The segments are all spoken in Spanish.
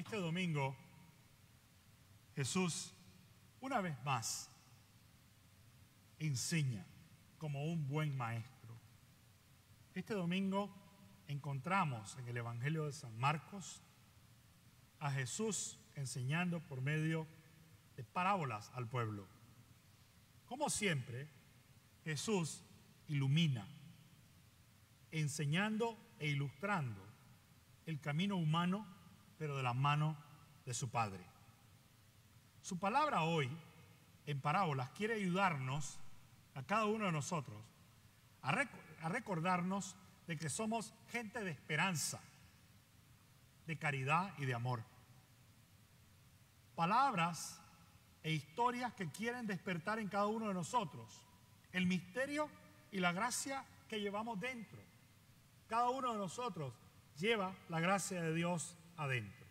Este domingo Jesús una vez más enseña como un buen maestro. Este domingo encontramos en el Evangelio de San Marcos a Jesús enseñando por medio de parábolas al pueblo. Como siempre, Jesús ilumina, enseñando e ilustrando el camino humano, pero de la mano de su Padre. Su palabra hoy, en parábolas, quiere ayudarnos a cada uno de nosotros a recordarnos de que somos gente de esperanza, de caridad y de amor. Palabras e historias que quieren despertar en cada uno de nosotros el misterio y la gracia que llevamos dentro. Cada uno de nosotros lleva la gracia de Dios adentro.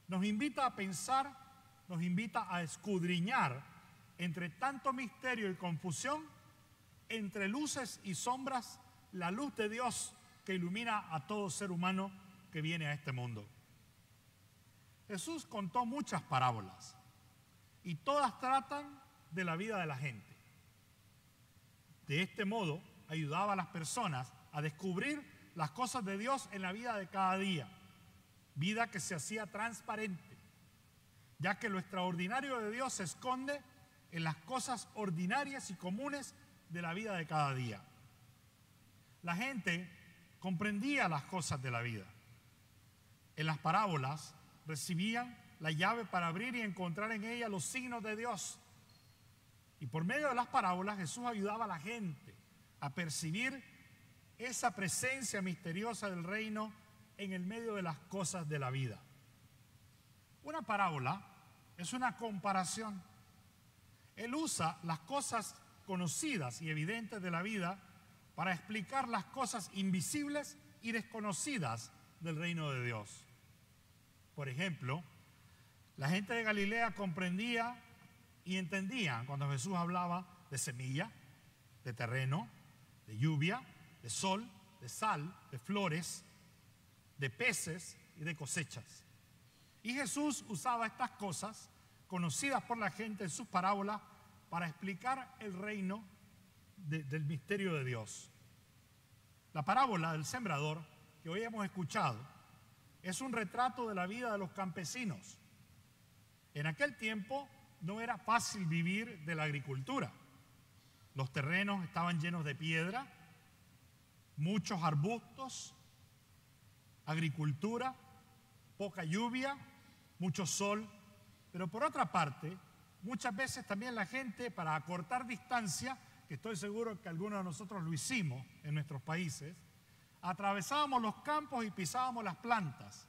Nos invita a pensar, nos invita a escudriñar entre tanto misterio y confusión, entre luces y sombras, la luz de Dios que ilumina a todo ser humano que viene a este mundo. Jesús contó muchas parábolas y todas tratan de la vida de la gente. De este modo, ayudaba a las personas a descubrir las cosas de Dios en la vida de cada día, vida que se hacía transparente, ya que lo extraordinario de Dios se esconde en las cosas ordinarias y comunes de la vida de cada día. La gente comprendía las cosas de la vida. En las parábolas recibían la llave para abrir y encontrar en ella los signos de Dios. Y por medio de las parábolas Jesús ayudaba a la gente a percibir esa presencia misteriosa del reino en el medio de las cosas de la vida. Una parábola es una comparación. Él usa las cosas conocidas y evidentes de la vida para explicar las cosas invisibles y desconocidas del reino de Dios. Por ejemplo, la gente de Galilea comprendía y entendía cuando Jesús hablaba de semilla, de terreno, de lluvia, de sol, de sal, de flores, de peces y de cosechas. Y Jesús usaba estas cosas conocidas por la gente en sus parábolas para explicar el reino del misterio de Dios. La parábola del sembrador que hoy hemos escuchado es un retrato de la vida de los campesinos. En aquel tiempo no era fácil vivir de la agricultura. Los terrenos estaban llenos de piedra, muchos arbustos, agricultura, poca lluvia, mucho sol. Pero por otra parte, muchas veces también la gente, para acortar distancia, que estoy seguro que algunos de nosotros lo hicimos en nuestros países, atravesábamos los campos y pisábamos las plantas.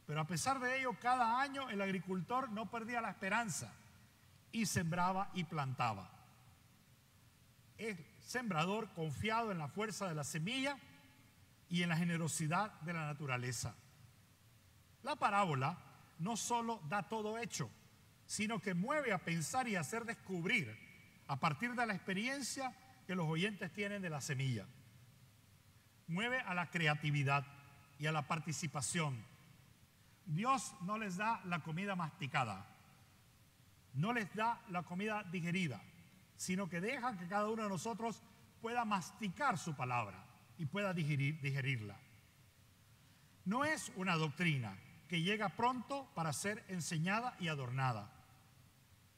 Pero a pesar de ello, cada año el agricultor no perdía la esperanza y sembraba y plantaba. El sembrador confiado en la fuerza de la semilla y en la generosidad de la naturaleza. La parábola no solo da todo hecho, sino que mueve a pensar y a hacer descubrir a partir de la experiencia que los oyentes tienen de la semilla. Mueve a la creatividad y a la participación. Dios no les da la comida masticada, no les da la comida digerida, sino que deja que cada uno de nosotros pueda masticar su palabra y pueda digerirla. No es una doctrina que llega pronto para ser enseñada y adornada.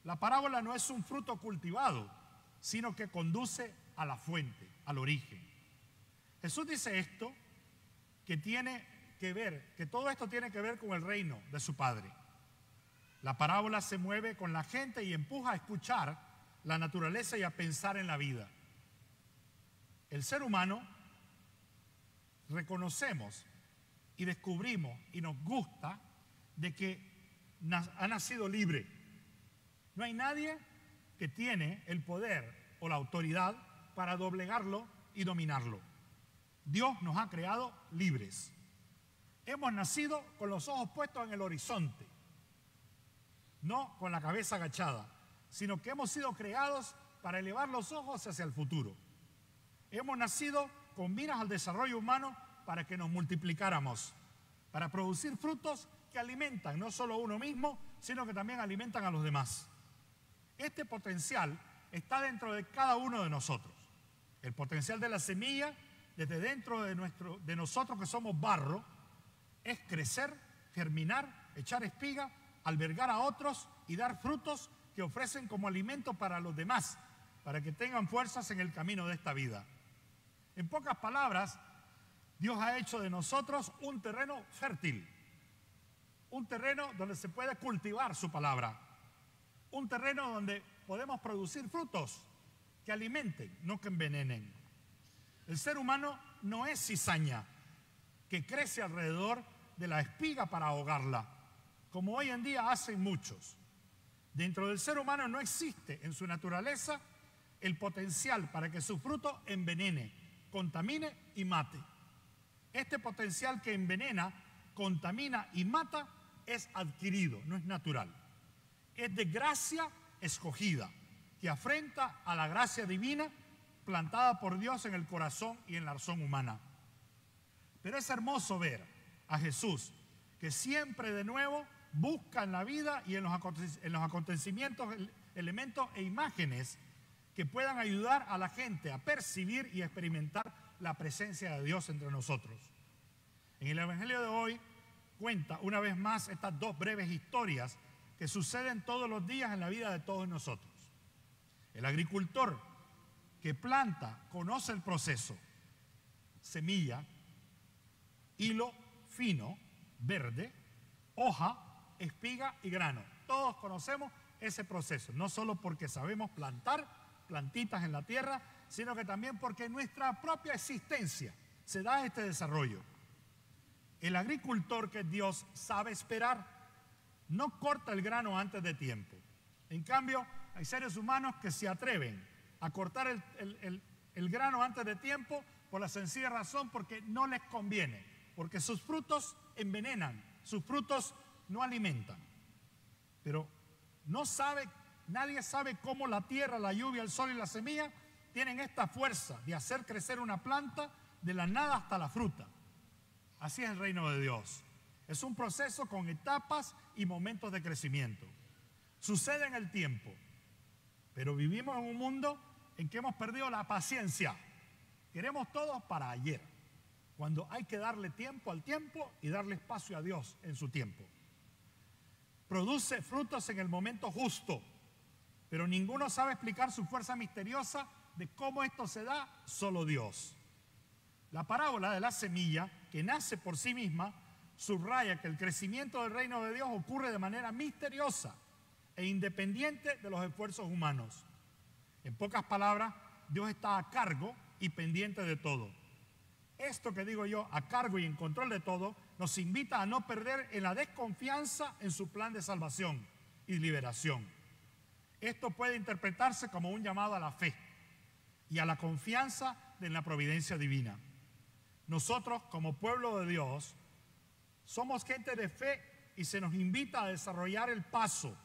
La parábola no es un fruto cultivado, sino que conduce a la fuente, al origen. Jesús dice esto, que todo esto tiene que ver con el reino de su Padre. La parábola se mueve con la gente y empuja a escuchar la naturaleza y a pensar en la vida. El ser humano reconocemos y descubrimos y nos gusta de que ha nacido libre. No hay nadie que tiene el poder o la autoridad para doblegarlo y dominarlo. Dios nos ha creado libres. Hemos nacido con los ojos puestos en el horizonte, no con la cabeza agachada, sino que hemos sido creados para elevar los ojos hacia el futuro. Hemos nacido con miras al desarrollo humano para que nos multiplicáramos. para producir frutos que alimentan no solo a uno mismo, sino que también alimentan a los demás. Este potencial está dentro de cada uno de nosotros. El potencial de la semilla, desde dentro de nosotros que somos barro, es crecer, germinar, echar espiga, albergar a otros y dar frutos que ofrecen como alimento para los demás, para que tengan fuerzas en el camino de esta vida. En pocas palabras, Dios ha hecho de nosotros un terreno fértil, un terreno donde se puede cultivar su palabra, un terreno donde podemos producir frutos que alimenten, no que envenenen. El ser humano no es cizaña que crece alrededor de la espiga para ahogarla, como hoy en día hacen muchos. Dentro del ser humano no existe en su naturaleza el potencial para que su fruto envenene, contamine y mate. Este potencial que envenena, contamina y mata es adquirido, no es natural. Es de gracia escogida, que afrenta a la gracia divina plantada por Dios en el corazón y en la razón humana. Pero es hermoso ver a Jesús, que siempre de nuevo busca en la vida y en los acontecimientos, elementos e imágenes que puedan ayudar a la gente a percibir y experimentar la presencia de Dios entre nosotros. En el Evangelio de hoy cuenta una vez más estas dos breves historias que suceden todos los días en la vida de todos nosotros. El agricultor que planta conoce el proceso: semilla, hilo fino, verde, hoja, espiga y grano. Todos conocemos ese proceso, no solo porque sabemos plantar plantitas en la tierra, sino que también porque en nuestra propia existencia se da este desarrollo. El agricultor, que es Dios, sabe esperar, no corta el grano antes de tiempo. En cambio, hay seres humanos que se atreven a cortar el grano antes de tiempo por la sencilla razón porque no les conviene, porque sus frutos envenenan, sus frutos no alimentan. Pero nadie sabe cómo la tierra, la lluvia, el sol y la semilla tienen esta fuerza de hacer crecer una planta de la nada hasta la fruta. Así es el reino de Dios. Es un proceso con etapas y momentos de crecimiento. Sucede en el tiempo, pero vivimos en un mundo en que hemos perdido la paciencia. Queremos todo para ayer, cuando hay que darle tiempo al tiempo y darle espacio a Dios en su tiempo. Produce frutos en el momento justo, pero ninguno sabe explicar su fuerza misteriosa de cómo esto se da, solo Dios. La parábola de la semilla, que nace por sí misma, subraya que el crecimiento del reino de Dios ocurre de manera misteriosa e independiente de los esfuerzos humanos. En pocas palabras, Dios está a cargo y pendiente de todo. Esto que digo yo, a cargo y en control de todo, nos invita a no perder en la desconfianza en su plan de salvación y liberación. Esto puede interpretarse como un llamado a la fe y a la confianza en la providencia divina. Nosotros, como pueblo de Dios, somos gente de fe y se nos invita a desarrollar el paso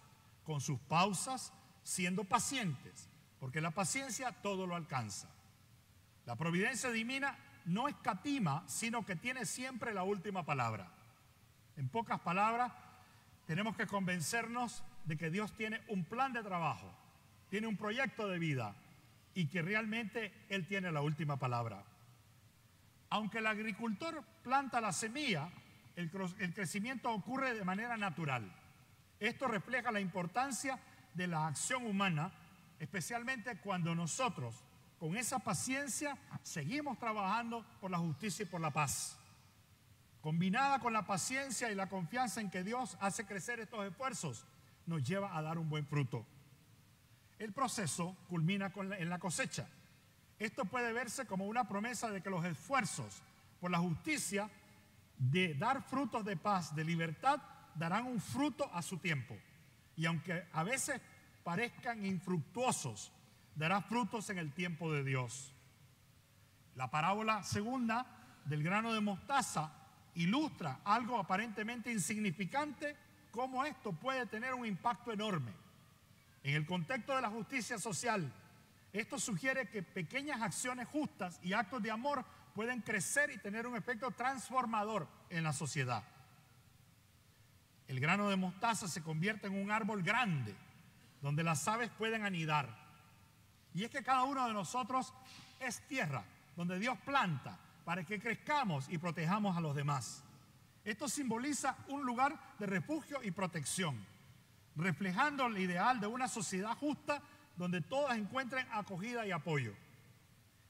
con sus pausas, siendo pacientes, porque la paciencia todo lo alcanza. La providencia divina no escatima, sino que tiene siempre la última palabra. En pocas palabras, tenemos que convencernos de que Dios tiene un plan de trabajo, tiene un proyecto de vida y que realmente Él tiene la última palabra. Aunque el agricultor planta la semilla, el crecimiento ocurre de manera natural. Esto refleja la importancia de la acción humana, especialmente cuando nosotros, con esa paciencia, seguimos trabajando por la justicia y por la paz. Combinada con la paciencia y la confianza en que Dios hace crecer estos esfuerzos, nos lleva a dar un buen fruto. El proceso culmina en la cosecha. Esto puede verse como una promesa de que los esfuerzos por la justicia, de dar frutos de paz, de libertad, darán un fruto a su tiempo. Y aunque a veces parezcan infructuosos, dará frutos en el tiempo de Dios. La parábola segunda del grano de mostaza ilustra algo aparentemente insignificante, cómo esto puede tener un impacto enorme. En el contexto de la justicia social, esto sugiere que pequeñas acciones justas y actos de amor pueden crecer y tener un efecto transformador en la sociedad. el grano de mostaza se convierte en un árbol grande, donde las aves pueden anidar. Y es que cada uno de nosotros es tierra, donde Dios planta para que crezcamos y protejamos a los demás. Esto simboliza un lugar de refugio y protección, reflejando el ideal de una sociedad justa donde todos encuentren acogida y apoyo.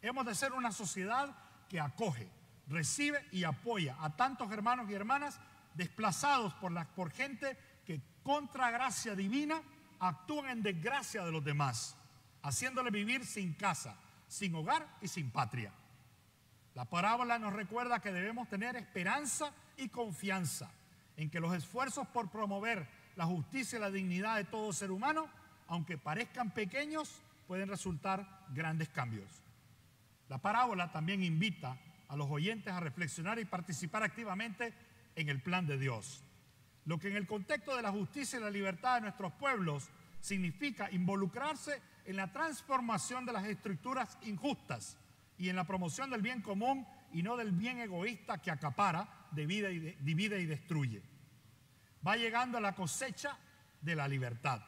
Hemos de ser una sociedad que acoge, recibe y apoya a tantos hermanos y hermanas desplazados por gente que contra gracia divina actúan en desgracia de los demás, haciéndole vivir sin casa, sin hogar y sin patria. La parábola nos recuerda que debemos tener esperanza y confianza en que los esfuerzos por promover la justicia y la dignidad de todo ser humano, aunque parezcan pequeños, pueden resultar grandes cambios. La parábola también invita a los oyentes a reflexionar y participar activamente en el plan de Dios. Lo que en el contexto de la justicia y la libertad de nuestros pueblos significa involucrarse en la transformación de las estructuras injustas y en la promoción del bien común y no del bien egoísta que acapara, divide y destruye. Va llegando la cosecha de la libertad,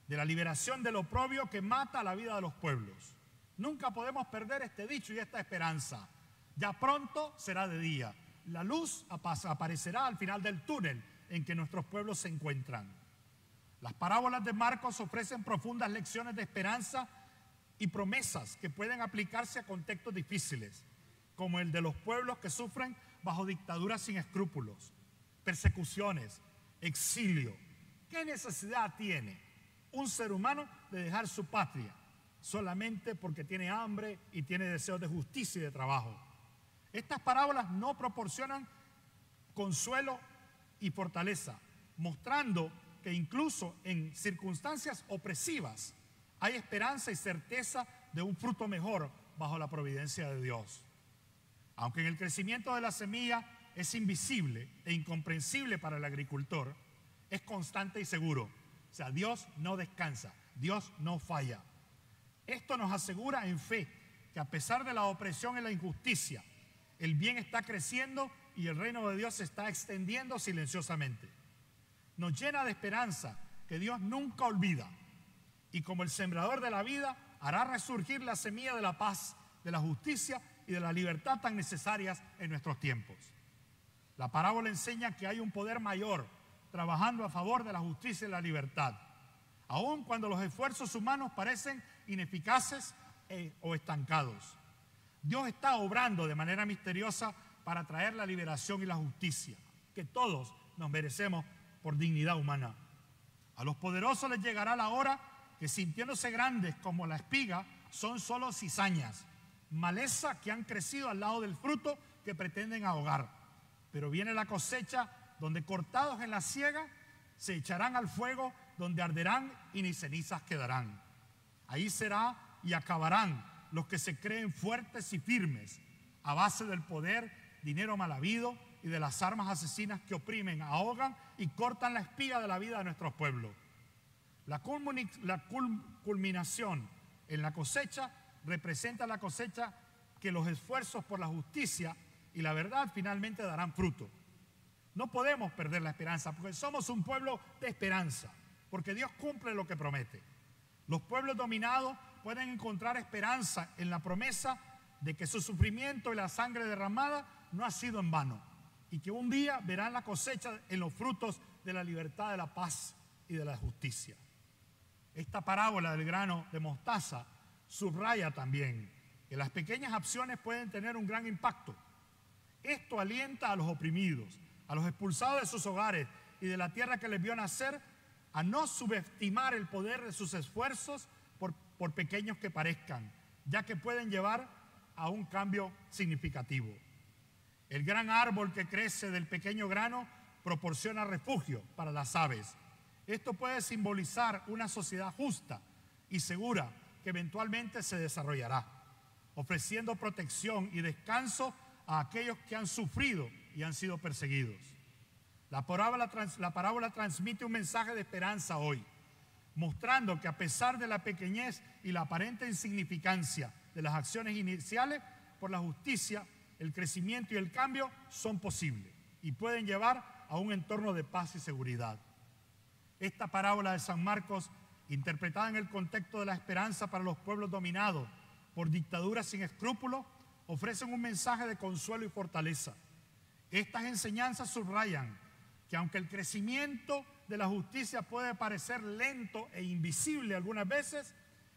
de la liberación del oprobio que mata la vida de los pueblos. Nunca podemos perder este dicho y esta esperanza. Ya pronto será de día. La luz aparecerá al final del túnel en que nuestros pueblos se encuentran. Las parábolas de Marcos ofrecen profundas lecciones de esperanza y promesas que pueden aplicarse a contextos difíciles, como el de los pueblos que sufren bajo dictaduras sin escrúpulos, persecuciones, exilio. ¿Qué necesidad tiene un ser humano de dejar su patria solamente porque tiene hambre y tiene deseos de justicia y de trabajo? Estas parábolas no proporcionan consuelo y fortaleza, mostrando que incluso en circunstancias opresivas hay esperanza y certeza de un fruto mejor bajo la providencia de Dios. Aunque en el crecimiento de la semilla es invisible e incomprensible para el agricultor, es constante y seguro. O sea, Dios no descansa, Dios no falla. Esto nos asegura en fe que a pesar de la opresión y la injusticia, el bien está creciendo y el reino de Dios se está extendiendo silenciosamente. Nos llena de esperanza que Dios nunca olvida y como el sembrador de la vida hará resurgir la semilla de la paz, de la justicia y de la libertad tan necesarias en nuestros tiempos. La parábola enseña que hay un poder mayor trabajando a favor de la justicia y la libertad, aun cuando los esfuerzos humanos parecen ineficaces o estancados. Dios está obrando de manera misteriosa para traer la liberación y la justicia que todos nos merecemos por dignidad humana. A los poderosos les llegará la hora que, sintiéndose grandes como la espiga, son solo cizañas, maleza que han crecido al lado del fruto que pretenden ahogar. Pero viene la cosecha donde, cortados en la siega, se echarán al fuego, donde arderán y ni cenizas quedarán. Ahí será y acabarán los que se creen fuertes y firmes a base del poder, dinero mal habido y de las armas asesinas que oprimen, ahogan y cortan la espiga de la vida de nuestros pueblos. La culminación en la cosecha representa la cosecha que los esfuerzos por la justicia y la verdad finalmente darán fruto. No podemos perder la esperanza porque somos un pueblo de esperanza, porque Dios cumple lo que promete. Los pueblos dominados pueden encontrar esperanza en la promesa de que su sufrimiento y la sangre derramada no ha sido en vano y que un día verán la cosecha en los frutos de la libertad, de la paz y de la justicia. Esta parábola del grano de mostaza subraya también que las pequeñas acciones pueden tener un gran impacto. Esto alienta a los oprimidos, a los expulsados de sus hogares y de la tierra que les vio nacer, a no subestimar el poder de sus esfuerzos por pequeños que parezcan, ya que pueden llevar a un cambio significativo. El gran árbol que crece del pequeño grano proporciona refugio para las aves. Esto puede simbolizar una sociedad justa y segura que eventualmente se desarrollará, ofreciendo protección y descanso a aquellos que han sufrido y han sido perseguidos. La parábola transmite un mensaje de esperanza hoy, mostrando que a pesar de la pequeñez y la aparente insignificancia de las acciones iniciales, por la justicia, el crecimiento y el cambio son posibles y pueden llevar a un entorno de paz y seguridad. Esta parábola de San Marcos, interpretada en el contexto de la esperanza para los pueblos dominados por dictaduras sin escrúpulos, ofrecen un mensaje de consuelo y fortaleza. Estas enseñanzas subrayan que aunque el crecimiento de la justicia puede parecer lento e invisible algunas veces,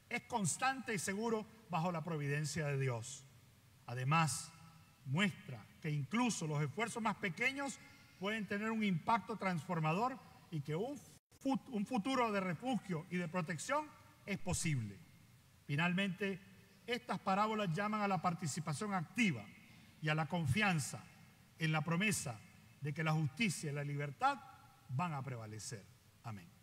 es constante y seguro bajo la providencia de Dios. Además, muestra que incluso los esfuerzos más pequeños pueden tener un impacto transformador y que un futuro de refugio y de protección es posible. Finalmente, estas parábolas llaman a la participación activa y a la confianza en la promesa de que la justicia y la libertad van a prevalecer. Amén.